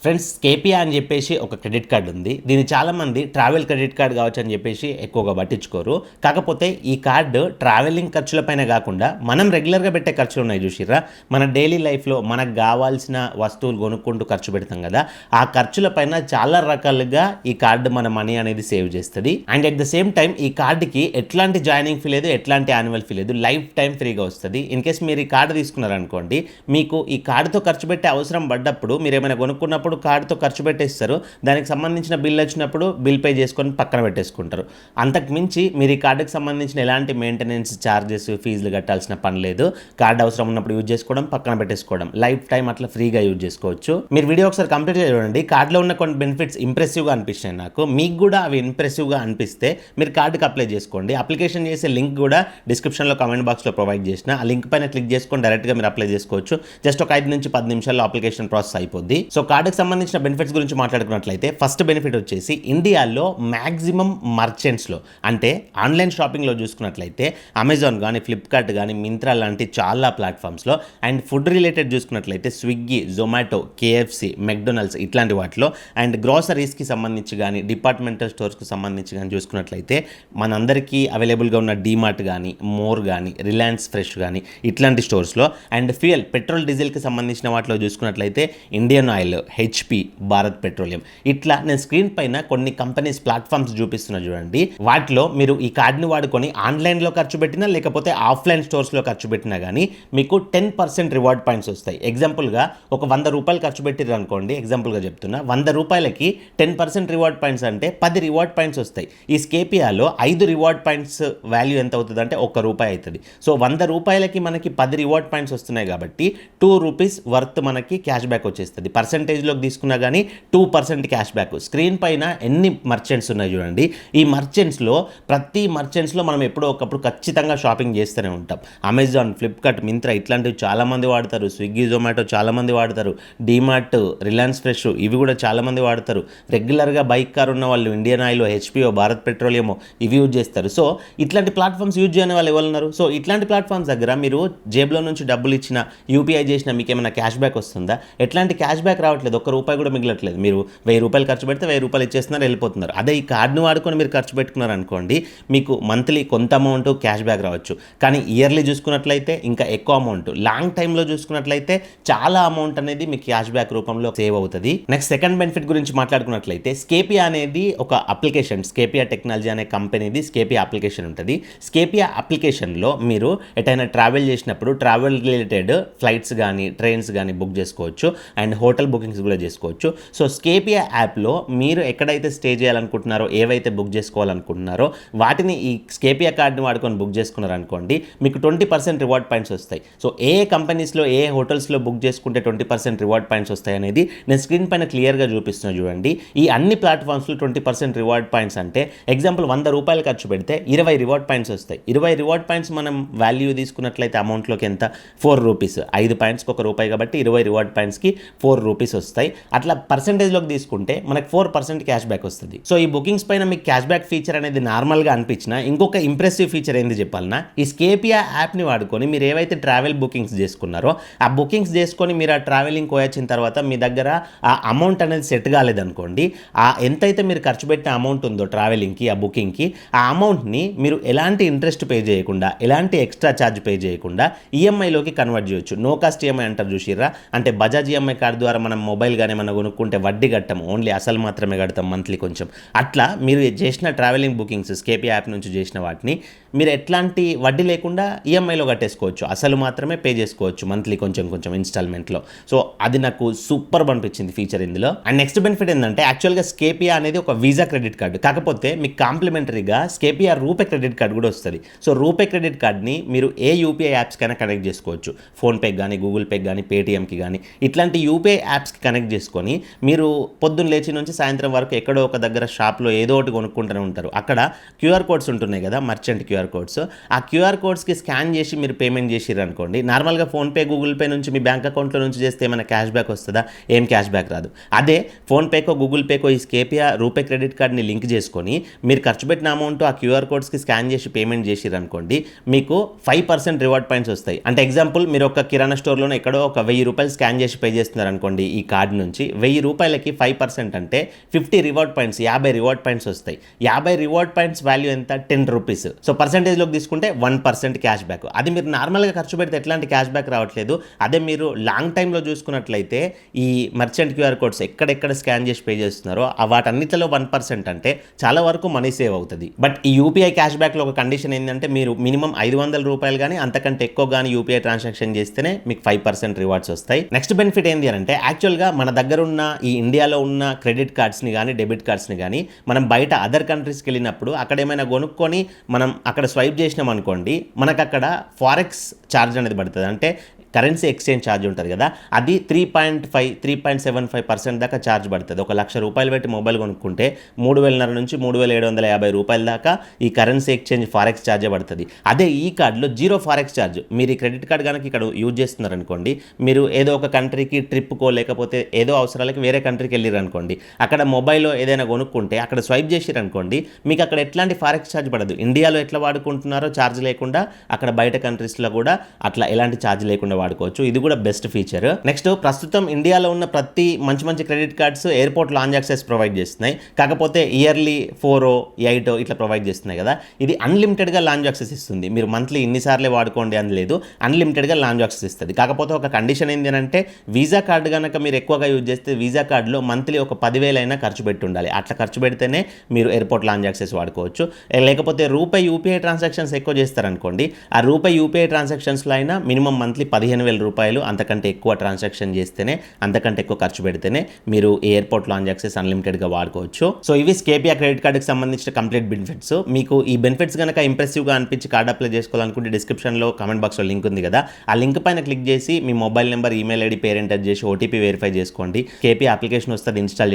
Friends, KPR అని చెప్పేసి ఒక క్రెడిట్ కార్డు ఉంది. దీన్ని చాలామంది ట్రావెల్ క్రెడిట్ కార్డు కావచ్చు అని చెప్పేసి ఎక్కువగా పట్టించుకోరు. కాకపోతే ఈ కార్డు ట్రావెలింగ్ ఖర్చులపైన కాకుండా మనం రెగ్యులర్గా పెట్టే ఖర్చులు ఉన్నాయి చూసిర్రా, మన డైలీ లైఫ్లో మనకు కావాల్సిన వస్తువులు కొనుక్కుంటూ ఖర్చు పెడతాం కదా, ఆ ఖర్చులపైన చాలా రకాలుగా ఈ కార్డు మన మనీ అనేది సేవ్ చేస్తుంది. And at the same time ఈ కార్డుకి ఎట్లాంటి జాయినింగ్ ఫీ లేదు, ఎట్లాంటి యాన్యువల్ ఫీ లేదు, లైఫ్ టైం ఫ్రీగా వస్తుంది. ఇన్ కేస్ మీరు ఈ కార్డు తీసుకున్నారనుకోండి, మీకు ఈ కార్డుతో ఖర్చు పెట్టే అవసరం పడ్డప్పుడు మీరు ఏమైనా కొనుక్కున్నప్పుడు కార్డుతో ఖర్చు పెట్టేస్తారు, దానికి సంబంధించిన బిల్ వచ్చినప్పుడు బిల్ పే చేసుకొని పక్కన పెట్టేసుకుంటారు. అంతకు మించి మీరు ఈ కార్డుకి సంబంధించిన ఎలాంటి మెయింటెనెన్స్ ఛార్జెస్ ఫీజులు కట్టాల్సిన పని లేదు. కార్డు అవసరం ఉన్నప్పుడు యూజ్ చేసుకోవడం, పక్కన పెట్టేసుకోవడం, లైఫ్ టైం అట్లా ఫ్రీగా యూజ్ చేసుకోవచ్చు. మీరు వీడియో ఒకసారి కంప్లీట్గా చూడండి. కార్డులో ఉన్న కొన్ని బెనిఫిట్స్ ఇంప్రెసివ్గా అనిపించాయి నాకు. మీకు కూడా అవి ఇంప్రెసివ్గా అనిపిస్తే మీరు కార్డుకి అప్లై చేసుకోండి. అప్లికేషన్ చేసే లింక్ కూడా డిస్క్రిప్షన్లో కామెంట్ బాక్స్లో ప్రొవైడ్ చేసిన, ఆ లింక్ పైన క్లిక్ చేసుకొని డైరెక్ట్గా మీరు అప్లై చేసుకోవచ్చు. జస్ట్ ఒక 5 నుంచి 10 నిమిషాల్లో అప్లికేషన్ ప్రాసెస్ అయిపోద్ది. సో కార్డుకి సంబంధించిన బెనిఫిట్స్ గురించి మాట్లాడుకున్నట్లయితే ఫస్ట్ బెనిఫిట్ వచ్చేసి ఇండియాలో మ్యాక్సిమం మర్చెంట్స్లో, అంటే ఆన్లైన్ షాపింగ్లో చూసుకున్నట్లయితే అమెజాన్ కానీ, ఫ్లిప్కార్ట్ కానీ, మింత్రా లాంటి చాలా ప్లాట్ఫామ్స్లో, అండ్ ఫుడ్ రిలేటెడ్ చూసుకున్నట్లయితే స్విగ్గీ, జొమాటో, కేఎఫ్సి, మెక్డొనాల్డ్స్ ఇట్లాంటి వాటిలో, అండ్ గ్రోసరీస్కి సంబంధించి కానీ, డిపార్ట్మెంటల్ స్టోర్స్కి సంబంధించి కానీ చూసుకున్నట్లయితే మనందరికీ అవైలబుల్గా ఉన్న డీమార్ట్ కానీ, మోర్ కానీ, రిలయన్స్ ఫ్రెష్ కానీ ఇట్లాంటి స్టోర్స్లో, అండ్ ఫ్యూయల్ పెట్రోల్ డీజిల్కి సంబంధించిన వాటిలో చూసుకున్నట్లయితే Indian oil, HP, Bharat petroleum, ఇట్లా నేను స్క్రీన్ పైన కొన్ని కంపెనీస్ ప్లాట్ఫామ్స్ చూపిస్తున్నా చూడండి. వాటిలో మీరు ఈ కార్డుని వాడుకొని ఆన్లైన్లో ఖర్చు పెట్టినా లేకపోతే ఆఫ్లైన్ స్టోర్స్లో ఖర్చు పెట్టినా కానీ మీకు 10% రివార్డ్ పాయింట్స్ వస్తాయి. ఎగ్జాంపుల్గా ఒక 100 రూపాయలు ఖర్చు పెట్టిర్రు అనుకోండి, ఎగ్జాంపుల్గా చెప్తున్నా, 100 రూపాయలకి 10% రివార్డ్ పాయింట్స్ అంటే 10 రివార్డ్ పాయింట్స్ వస్తాయి. ఈ స్కేపియాలో 5 రివార్డ్ పాయింట్స్ వాల్యూ ఎంత అవుతుంది అంటే ₹1 అవుతుంది. సో 100 రూపాయలకి మనకి 10 రివార్డ్ పాయింట్స్ వస్తున్నాయి కాబట్టి ₹2 వర్త్ మనకి క్యాష్ బ్యాక్ వచ్చేస్తుంది. పర్సెంటేజ్లోకి తీసుకున్నా కానీ 2% క్యాష్ బ్యాక్. స్క్రీన్ పైన ఎన్ని మర్చెంట్స్ ఉన్నాయి చూడండి. ఈ మర్చెంట్స్లో ప్రతి మర్చెంట్స్లో మనం ఎప్పుడో ఒకప్పుడు ఖచ్చితంగా షాపింగ్ చేస్తూనే ఉంటాం. అమెజాన్, ఫ్లిప్కార్ట్, మింత్రా ఇట్లాంటివి చాలామంది వాడతారు. స్విగ్గీ, జొమాటో చాలామంది వాడతారు. డీమార్ట్, రిలయన్స్ ఫ్రెష్ ఇవి కూడా చాలామంది వాడతారు. రెగ్యులర్గా బైక్ కార్ ఉన్న వాళ్ళు ఇండియన్ ఆయిల్, హెచ్పిఓ, భారత్ పెట్రోలియమో ఇవి యూజ్ చేస్తారు. సో ఇట్లాంటి ప్లాట్ఫామ్స్ యూజ్ చేయని వాళ్ళు ఎవరున్నారు? సో ఇట్లాంటి ప్లాట్ఫామ్స్ దగ్గర మీరు జేబులో నుంచి డబ్బులు ఇచ్చినా, యూపీఐ చేసినా మీకు ఏమైనా క్యాష్ బ్యాక్ వస్తుందా? ఎట్లాంటి క్యాష్ బ్యాక్ రావట్లేదు, ₹1 కూడా మిగలట్లేదు. మీరు ₹1000 ఖర్చు పెడితే ₹1000 ఇచ్చేస్తున్నారు, వెళ్ళిపోతున్నారు. అదే ఈ కార్డును వాడుకొని మీరు ఖర్చు పెట్టుకున్నారు అనుకోండి, మీకు మంత్లీ కొంత అమౌంట్ క్యాష్ బ్యాక్ రావచ్చు. కానీ ఇయర్లీ చూసుకున్నట్లయితే ఇంకా ఎక్కువ అమౌంట్, లాంగ్ టైంలో చూసుకున్నట్లయితే చాలా అమౌంట్ అనేది మీకు క్యాష్ బ్యాక్ రూపంలో సేవ్ అవుతుంది. నెక్స్ట్ సెకండ్ బెనిఫిట్ గురించి మాట్లాడుకున్నట్లయితే స్కేపియా అనేది ఒక అప్లికేషన్. స్కేపియా టెక్నాలజీ అనే కంపెనీది స్కేపియా అప్లికేషన్ ఉంటుంది. స్కేపియా అప్లికేషన్లో మీరు ఎటైనా ట్రావెల్ చేసినప్పుడు ట్రావెల్ రిలేటెడ్ ఫ్లైట్స్ కానీ, ట్రైన్స్ కానీ బుక్ చేసుకోవచ్చు, అండ్ హోటల్ బుకింగ్స్ కూడా చేసుకోవచ్చు. సో స్కేపియా యాప్లో మీరు ఎక్కడైతే స్టే చేయాలనుకుంటున్నారో, ఏవైతే బుక్ చేసుకోవాలనుకుంటున్నారో వాటిని ఈ స్కేపియా కార్డుని వాడుకొని బుక్ చేసుకున్నారనుకోండి, మీకు 20% రివార్డ్ పాయింట్స్ వస్తాయి. సో ఏ కంపెనీస్లో, ఏ హోటల్స్లో బుక్ చేసుకుంటే 20% రివార్డ్ పాయింట్స్ వస్తాయి అనేది నేను స్క్రీన్ పైన క్లియర్గా చూపిస్తున్నా చూడండి. ఈ అన్ని ప్లాట్ఫామ్స్లో 20% రివార్డ్ పాయింట్స్ అంటే ఎగ్జాంపుల్ ₹100 ఖర్చు పెడితే 20 రివార్డ్ పాయింట్స్ వస్తాయి. 20 రివార్డ్ పాయింట్స్ మనం వాల్యూ తీసుకున్నట్లయితే అమౌంట్లోకి ఎంత? ₹4. 5 పాయింట్స్కి ₹1 కాబట్టి 20 రివార్డ్ పాయింట్స్కి ₹4 వస్తాయి. అట్లా పర్సెంటేజ్లోకి తీసుకుంటే మనకు 4% క్యాష్ బ్యాక్ వస్తుంది. సో ఈ బుకింగ్స్ పైన మీకు క్యాష్ బ్యాక్ ఫీచర్ అనేది నార్మల్గా అనిపించిన ఇంకొక ఇంప్రెసివ్ ఫీచర్ ఏంది చెప్పాలన్నా, ఈ స్కేపియా యాప్ని వాడుకొని మీరు ఏవైతే ట్రావెల్ బుకింగ్స్ చేసుకున్నారో ఆ బుకింగ్స్ చేసుకొని మీరు ఆ ట్రావెలింగ్ పోయొచ్చిన తర్వాత మీ దగ్గర ఆ అమౌంట్ అనేది సెట్ కాలేదనుకోండి, ఆ ఎంతైతే మీరు ఖర్చు పెట్టిన అమౌంట్ ఉందో ట్రావెలింగ్కి, ఆ బుకింగ్కి, ఆ అమౌంట్ని మీరు ఎలాంటి ఇంట్రెస్ట్ పే చేయకుండా, ఎలాంటి ఎక్స్ట్రా ఛార్జ్ పే చేయకుండా ఈఎంఐలోకి కన్వర్ట్ చేయొచ్చు. నో కాస్ట్ ఈఎంఐ అంటారు చూసిర్రా, అంటే బజాజ్ ఈఎంఐ కార్డు ద్వారా మనం మొబైల్ కానీ మనం కొనుక్కుంటే వడ్డీ కట్టం, ఓన్లీ అసలు మాత్రమే కడతాం మంత్లీ కొంచెం. అట్లా మీరు చేసిన ట్రావెలింగ్ బుకింగ్స్ స్కేపీ యాప్ నుంచి చేసిన వాటిని మీరు ఎట్లాంటి వడ్డీ లేకుండా ఈఎంఐలో కట్టేసుకోవచ్చు, అసలు మాత్రమే పే చేసుకోవచ్చు మంత్లీ కొంచెం కొంచెం ఇన్స్టాల్మెంట్లో. సో అది నాకు సూపర్ అనిపించింది ఫీచర్ ఇందులో. అండ్ నెక్స్ట్ బెనిఫిట్ ఏంటంటే యాక్చువల్గా స్కేపియా అనేది ఒక వీసా క్రెడిట్ కార్డు, కాకపోతే మీకు కాంప్లిమెంటరీగా స్కేపియా రూపే క్రెడిట్ కార్డు కూడా వస్తుంది. సో రూపే క్రెడిట్ కార్డ్ని మీరు ఏ యూపీఐ యాప్స్కైనా కనెక్ట్ చేసుకోవచ్చు. ఫోన్పేకి కానీ, గూగుల్ పేకి కానీ, పేటీఎంకి కానీ ఇట్లాంటి యూపీఐ యాప్స్కి కనెక్ట్ చేసుకొని మీరు పొద్దున్న లేచి నుంచి సాయంత్రం వరకు ఎక్కడో ఒక దగ్గర షాప్లో ఏదో ఒకటి కొనుక్కుంటూనే ఉంటారు. అక్కడ క్యూఆర్ కోడ్స్ ఉంటున్నాయి కదా, మర్చెంట్ క్యూఆర్ కోడ్స్, ఆ క్యూఆర్ కోడ్స్కి స్కాన్ చేసి మీరు పేమెంట్ చేసిర్రు అనుకోండి, నార్మల్గా ఫోన్పే, గూగుల్ పే నుంచి మీ బ్యాంక్ అకౌంట్లో నుంచి చేస్తే ఏమైనా క్యాష్ బ్యాక్ వస్తుందా? ఏం క్యాష్ బ్యాక్ రాదు. అదే ఫోన్పేకో, గూగుల్ పేకో ఈ స్కేపియా రూపే క్రెడిట్ కార్డ్ని లింక్ చేసుకొని మీరు ఖర్చు పెట్టిన అమౌంట్ ఆ క్యూఆర్ కోడ్స్కి స్కాన్ చేసి పేమెంట్ చేసిర్రు అనుకోండి, మీకు 5% రివార్డ్ పాయింట్స్ వస్తాయి. అంటే ఎగ్జాంపుల్ మీరు ఒక కిరాణా స్టోర్లోనే ఎక్కడో ఒక ₹1000 స్కాన్ చేసి పే చేస్తున్నారు అనుకోండి ఈ కార్డ్ని నుంచి 1000 రూపాయలకి 5% అంటే 50 రివార్డ్ పాయింట్స్, 50 రివార్డ్ పాయింట్స్ వస్తాయి. 50 రివార్డ్ పాయింట్స్ వాల్యూ ఎంత? 10 రూపీస్. సో పర్సెంటేజ్లోకి తీసుకుంటే 1% క్యాష్ బ్యాక్. అది మీరు నార్మల్గా ఖర్చు పెడితే ఎట్లాంటి క్యాష్ బ్యాక్ రావట్లేదు. అదే మీరు లాంగ్ టైంలో చూసుకున్నట్లయితే ఈ మర్చెంట్ క్యూఆర్ కోడ్స్ ఎక్కడెక్కడ స్కాన్ చేసి పే చేస్తున్నారో వాటన్నిటిలో 1% అంటే చాలా వరకు మనీ సేవ్ అవుతుంది. బట్ ఈ యూపీఐ క్యాష్ బ్యాక్లో ఒక కండిషన్ ఏంటంటే మీరు మినిమం 500 రూపాయలు కానీ అంతకంటే ఎక్కువ కానీ యూపీఐ ట్రాన్సాక్షన్ చేస్తేనే మీకు 5% రివార్డ్స్ వస్తాయి. నెక్స్ట్ బెనిఫిట్ ఏంటి అంటే యాక్చువల్గా మన దగ్గర ఉన్న ఈ ఇండియాలో ఉన్న క్రెడిట్ కార్డ్స్ని కానీ డెబిట్ కార్డ్స్ని కానీ మనం బయట అదర్ కంట్రీస్కి వెళ్ళినప్పుడు అక్కడ ఏమైనా కొనుక్కొని మనం అక్కడ స్వైప్ చేసినాం అనుకోండి, మనకు అక్కడ ఫారెక్స్ ఛార్జ్ అనేది పడుతుంది. అంటే కరెన్సీ ఎక్స్చేంజ్ ఛార్జ్ ఉంటుంది కదా, అది 3.75% దాకా ఛార్జ్ పడుతుంది. 1,00,000 రూపాయలు పెట్టి మొబైల్ కొనుక్కుంటే 3,500 నుంచి 3,750 రూపాయల దాకా ఈ కరెన్సీ ఎక్స్చేంజ్ ఫారెక్స్ ఛార్జే పడుతుంది. అదే ఈ కార్డులో జీరో ఫారెక్స్ ఛార్జ్. మీరు ఈ క్రెడిట్ కార్డ్ కనుక ఇక్కడ యూజ్ చేస్తున్నారనుకోండి, మీరు ఏదో ఒక కంట్రీకి ట్రిప్కో లేకపోతే ఏదో అవసరాలకి వేరే కంట్రీకి వెళ్ళారు అనుకోండి, అక్కడ మొబైల్లో ఏదైనా కొనుక్కుంటే అక్కడ స్వైప్ చేసిరనుకోండి, మీకు అక్కడ ఎట్లాంటి ఫారెక్స్ ఛార్జ్ పడదు. ఇండియాలో ఎట్లా వాడుకుంటున్నారో ఛార్జ్ లేకుండా అక్కడ బయట కంట్రీస్లో కూడా అట్లా ఎలాంటి ఛార్జ్ లేకుండా వాడుకోవచ్చు. ఇది కూడా బెస్ట్ ఫీచర్. నెక్స్ట్, ప్రస్తుతం ఇండియాలో ఉన్న ప్రతి మంచి credit cards airport lounge access provide చేస్తున్నాయి. కాకపోతే ఇయర్లీ 4, 8 ఇట్లా ప్రొవైడ్ చేస్తున్నాయి కదా, ఇది అన్లిమిటెడ్గా లాంజ్ యాక్సెస్ ఇస్తుంది. మీరు మంత్లీ ఇన్నిసార్లే వాడుకోండి అని లేదు, అన్లిమిటెడ్గా లాంజ్ యాక్సెస్ ఇస్తుంది. కాకపోతే ఒక కండిషన్ ఏంటి అంటే వీసా కార్డు కనుక మీరు ఎక్కువగా యూజ్ చేస్తే వీసా కార్డులో మంత్లీ ఒక 10,000 అయినా ఖర్చు పెట్టి ఉండాలి. అట్లా ఖర్చు పెడితేనే మీరు ఎయిర్పోర్ట్ లాంజ్ యాక్సెస్ వాడుకోవచ్చు. లేకపోతే రూపాయి యూపీఐ ట్రాన్సాక్షన్స్ ఎక్కువ చేస్తారనుకోండి, ఆ రూపాయి యూపీఐ ట్రాన్సాక్షన్స్లో అయినా మినిమం మంత్లీ 15,000 రూపాయలు అంతకంటే ఎక్కువ ట్రాన్సాక్షన్ చేస్తేనే, అంతకంటే ఎక్కువ ఖర్చు పెడితేనే మీరు ఎయిర్పోర్ట్ లాంజ్ యాక్సెస్ అన్లిమిటెడ్గా వాడుకోవచ్చు. సో ఇవి స్కేపియా క్రెడిట్ కార్డుకి సంబంధించిన కంప్లీట్ బెనిఫిట్స్. మీకు ఈ బెనిఫిట్స్ కనుక ఇంప్రెసివ్గా అనిపించి కార్డ్ అప్లై చేసుకోవాలనుకుంటే డిస్క్రిప్షన్లో కామెంట్ బాక్స్లో లింక్ ఉంది కదా, ఆ లింక్ పైన క్లిక్ చేసి మీ మొబైల్ నెంబర్, ఈమెయిల్ ఐడి, పేరు ఎంటర్ చేసి ఓటీపీ వెరిఫై చేసుకోండి. కేపీ అప్లికేషన్ వస్తుంది, ఇన్స్టాల్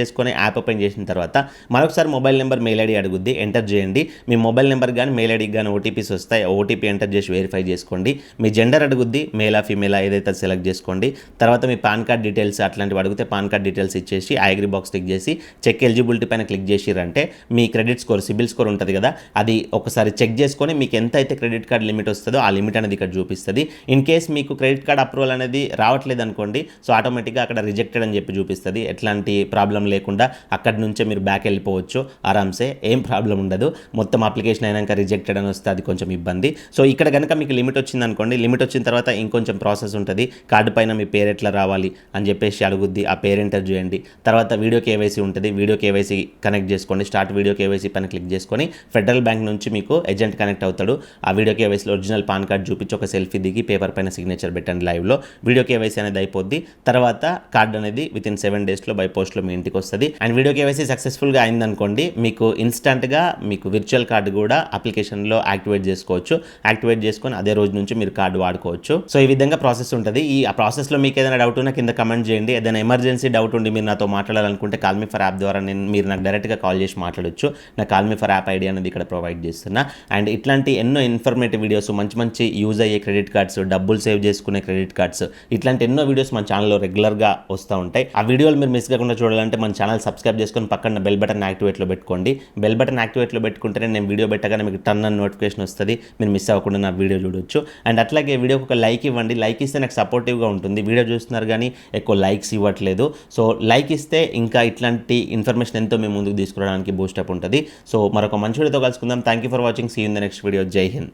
చేసుకొని యాప్ ఓపెన్ చేసిన తర్వాత మరొకసారి మొబైల్ నెంబర్, మెయిల్ ఐడి అడుగుద్ది, ఎంటర్ చేయండి. మీ మొబైల్ నెంబర్ కానీ మెయిల్ ఐడికి కానీ ఓటీపీస్ వస్తాయి. ఓటీపీ ఎంటర్ చేసి వెరిఫై చేసుకోండి. మీ జెండర్ అడుగుద్ది, మేలా ఫీమేలా ఏదైతే సెలెక్ట్ చేసుకోండి. తర్వాత మీ పాన్ కార్డ్ డీటెయిల్స్ అట్లాంటివి అడిగితే పాన్ కార్డ్ డీటెయిల్స్ ఇచ్చేసి ఐ అగ్రీ బాక్స్ క్లిక్ చేసి చెక్ ఎలిజిబిలిటీ పైన క్లిక్ చేసిరంటే మీ క్రెడిట్ స్కోర్, సిబిల్ స్కోర్ ఉంటుంది కదా, అది ఒకసారి చెక్ చేసుకొని మీకు ఎంత అయితే క్రెడిట్ కార్డ్ లిమిట్ వస్తుందో ఆ లిమిట్ అనేది ఇక్కడ చూపిస్తుంది. ఇన్ కేస్ మీకు క్రెడిట్ కార్డ్ అప్రూవల్ అనేది రావట్లేదు అనుకోండి, సో ఆటోమేటిక్గా అక్కడ రిజెక్టెడ్ అని చెప్పి చూపిస్తుంది. ఎట్లాంటి ప్రాబ్లం లేకుండా అక్కడి నుంచే మీరు బ్యాక్ వెళ్ళిపోవచ్చు ఆరామ్సే, ఏం ప్రాబ్లం ఉండదు. మొత్తం అప్లికేషన్ అయినాక రిజెక్టెడ్ అని వస్తే అది కొంచెం ఇబ్బంది. సో ఇక్కడ కనుక మీకు లిమిట్ వచ్చింది అనుకోండి, లిమిట్ వచ్చిన తర్వాత ఇంకొంచెం ప్రాసెస్ ఉంటుంది. కార్డు పైన మీ పేరు ఎట్లా రావాలి అని చెప్పేసి అడుగుద్ది, ఆ పేరు ఎంటర్ చేయండి. తర్వాత వీడియో కేవైసీ ఉంటుంది, వీడియో కేవైసీ కనెక్ట్ చేసుకోండి. స్టార్ట్ వీడియో కేవైసీ పైన క్లిక్ చేసుకొని ఫెడరల్ బ్యాంక్ నుంచి మీకు ఏజెంట్ కనెక్ట్ అవుతాడు. ఆ వీడియో కేవైసీలో ఒరిజినల్ పాన్ కార్డ్ చూపించి ఒక సెల్ఫీ దిగి పేపర్ పైన సిగ్నేచర్ పెట్టండి లైవ్లో. వీడియో కేవైసీ అనేది అయిపోద్ది. తర్వాత కార్డ్ అనేది వితిన్ 7 డేస్లో బై పోస్ట్లో మీ ఇంటికి వస్తుంది. అండ్ వీడియో కేవైసీ సక్సెస్ఫుల్గా అయిందనుకోండి, మీకు ఇన్స్టంట్గా మీకు విర్చువల్ కార్డు కూడా అప్లికేషన్లో యాక్టివేట్ చేసుకోవచ్చు. యాక్టివేట్ చేసుకొని అదే రోజు నుంచి మీరు కార్డు వాడుకోవచ్చు. సో ఈ విధంగా ప్రాసెస్ ఉంటుంది. ఈ ప్రాసెస్లో మీకు ఏదైనా డౌట్ ఉన్నా కింద కమెంట్ చేయండి. ఏదైనా ఎమర్జెన్సీ డౌట్ ఉండి మీరు నాతో మాట్లాడాలనుకుంటే కాల్ మీ ఫర్ యాప్ ద్వారా మీరు నాకు డైరెక్ట్గా కాల్ చేసి మాట్లాడొచ్చు. నా call me for app ID అనేది ఇక్కడ ప్రొవైడ్ చేస్తున్నా. అండ్ ఇట్లాంటి ఎన్నో ఇన్ఫర్మేటివ్ వీడియోస్, మంచి యూజ్ అయ్యే క్రెడిట్ కార్డ్స్, డబ్బులు సేవ్ చేసుకునే క్రెడిట్ కార్డ్స్, ఇట్లాంటి ఎన్నో వీడియోస్ మన ఛానల్లో రెగ్యులర్గా వస్తూ ఉంటాయి. ఆ వీడియోలు మీరు మిస్ కాకుండా చూడాలంటే మన ఛానల్ సబ్స్క్రైబ్ చేసుకొని పక్కన బెల్ బటన్ యాక్టివేట్లో పెట్టుకోండి. బెల్ బటన్ యాక్టివేట్లో పెట్టుకుంటేనే నేను వీడియో పెట్టగానే మీకు టర్న్ అని నోటిఫికేషన్ వస్తుంది, మీరు మిస్ అవ్వకుండా నా వీడియో చూడొచ్చు. అండ్ అట్లాగే వీడియోకి ఒక లైక్ ఇవ్వండి. లైక్ ఇస్తే నాకు సపోర్టివ్గా ఉంటుంది. వీడియో చూస్తున్నారు కానీ ఎక్కువ లైక్స్ ఇవ్వట్లేదు. సో లైక్ ఇస్తే ఇంకా ఇట్లాంటి ఇన్ఫర్మేషన్ ఎంతో మేము ముందుకు తీసుకురావడానికి బూస్టప్ ఉంటుంది. సో మరొక మంచి వీడియోతో కలుసుకుందాం. Thank you for watching. See you in the next video. Jai Hind.